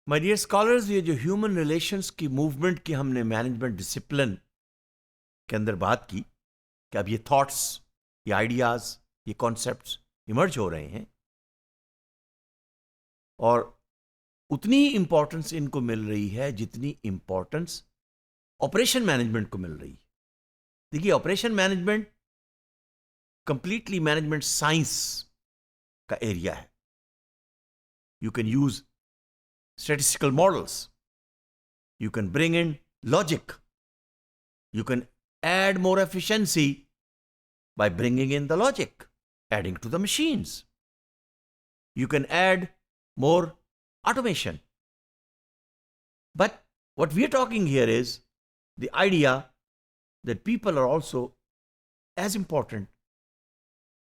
My dear scholars, ये जो human relations की मूवमेंट की हमने मैनेजमेंट डिसिप्लिन के अंदर बात की कि अब ये थॉट्स, ये आइडियाज, ये कॉन्सेप्ट्स इमर्ज हो रहे हैं और उतनी ही इंपॉर्टेंस इनको मिल रही है जितनी इंपॉर्टेंस ऑपरेशन मैनेजमेंट को मिल रही है। देखिए, operation management completely management science का एरिया है। You can use statistical models. You can bring in logic. You can add more efficiency by bringing in the logic, adding to the machines. You can add more automation. But what we are talking here is the idea that people are also as important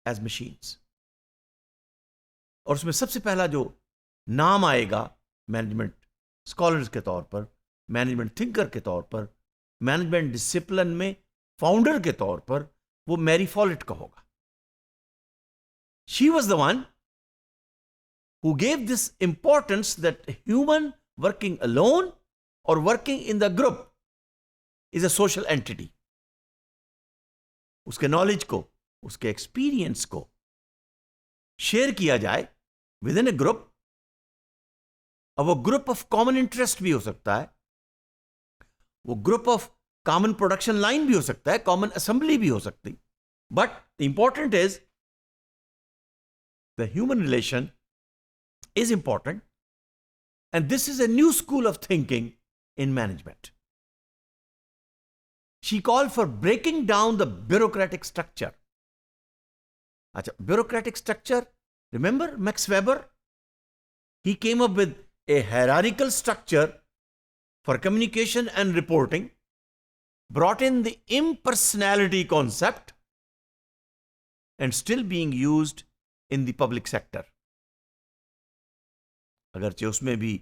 as machines. और उसमें सबसे पहला जो नाम आएगा management scholars के तौर पर, मैनेजमेंट थिंकर के तौर पर, मैनेजमेंट डिसिप्लिन में फाउंडर के तौर पर, वो मैरी फॉलेट का होगा। She was the one who gave this importance that human working alone और working in the group is a social entity. उसके नॉलेज को, उसके एक्सपीरियंस को शेयर किया जाए विद इन ए ग्रुप। अब वो ग्रुप ऑफ कॉमन इंटरेस्ट भी हो सकता है, वो group of common production line भी हो सकता है, कॉमन असेंबली भी हो सकती। But the important is the human relation is important and this is a new school of thinking in management. She call for breaking down the bureaucratic structure. अच्छा, bureaucratic structure, remember Max Weber? He came up with a hierarchical structure for communication and reporting, brought in the impersonality concept, and still being used in the public sector. अगरचे उसमें भी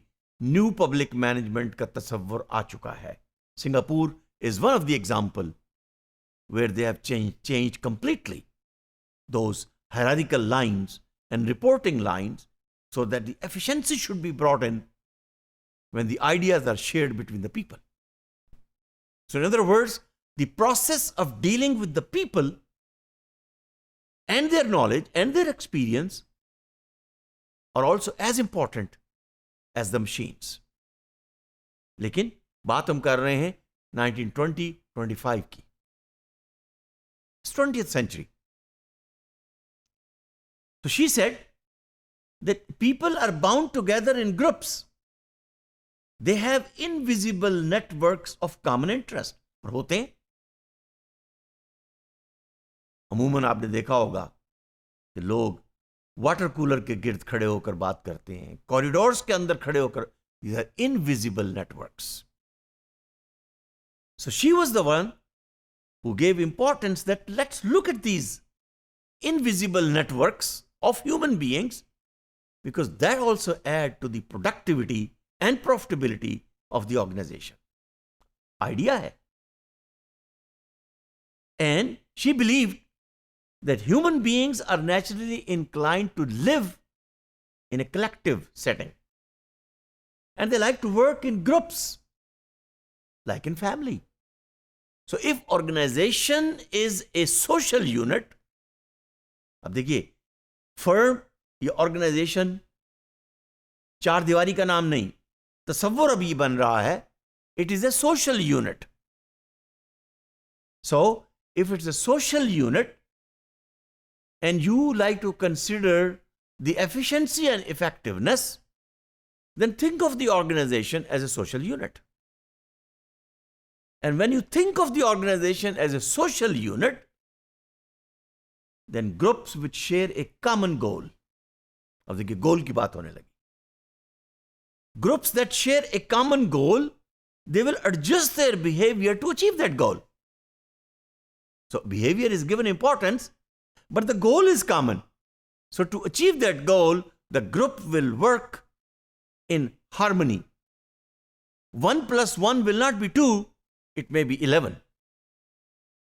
new public management का तस्वर आ चुका है। Singapore is one of the example where they have changed completely those hierarchical lines and reporting lines, so that the efficiency should be brought in when the ideas are shared between the people. So in other words, the process of dealing with the people and their knowledge and their experience are also as important as the machines. लेकिन बात हम कर रहे हैं 1920-25 की। It's 20th century. So she said that people are bound together in groups. They have invisible networks of common interest. और होते हैं। अमूमन आपने देखा होगा कि लोग वाटर कूलर के गिर्द खड़े होकर बात करते हैं, कॉरिडोर्स के अंदर खड़े होकर। These are invisible networks. So she was the one who gave importance that let's look at these invisible networks of human beings, because that also add to the productivity and profitability of the organization. Idea hai. And she believed that human beings are naturally inclined to live in a collective setting. And they like to work in groups, like in family. So if organization is a social unit, अब देखिए, firm ये organisation चार दीवारी का नाम नहीं, तसव्वुर अभी बन रहा है। It is a social unit. So if it's a social unit and you like to consider the efficiency and effectiveness, then think of the organisation as a social unit. And when you think of the organisation as a social unit, then groups which share a common goal. अब देखिए, गोल की बात होने लगी। Groups that share a common goal, they will adjust their behavior to achieve that goal. So behavior is given importance, but the goal is common. So to achieve that goal, the group will work in harmony. 1 + 1 will not be 2, it may be 11.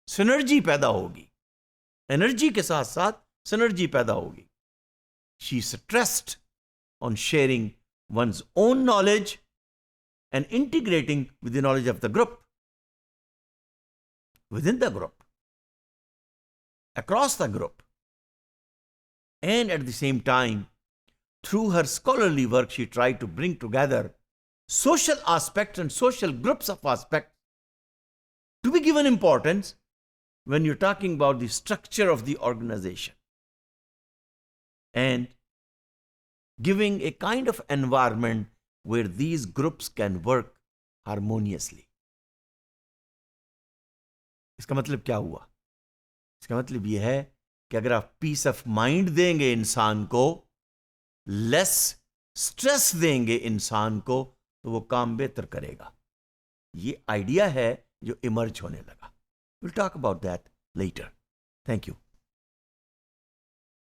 Synergy पैदा होगी, energy के साथ साथ synergy पैदा होगी। She stressed on sharing one's own knowledge and integrating with the knowledge of the group, within the group, across the group. And at the same time, through her scholarly work, she tried to bring together social aspects and social groups of aspects to be given importance when you're talking about the structure of the organization, and giving a kind of environment where these groups can work harmoniously. इसका मतलब क्या हुआ? इसका मतलब यह है कि अगर आप पीस ऑफ माइंड देंगे इंसान को, लेस स्ट्रेस देंगे इंसान को, तो वो काम बेहतर करेगा. ये आइडिया है जो इमर्ज होने लगा. Will talk about that later. Thank you.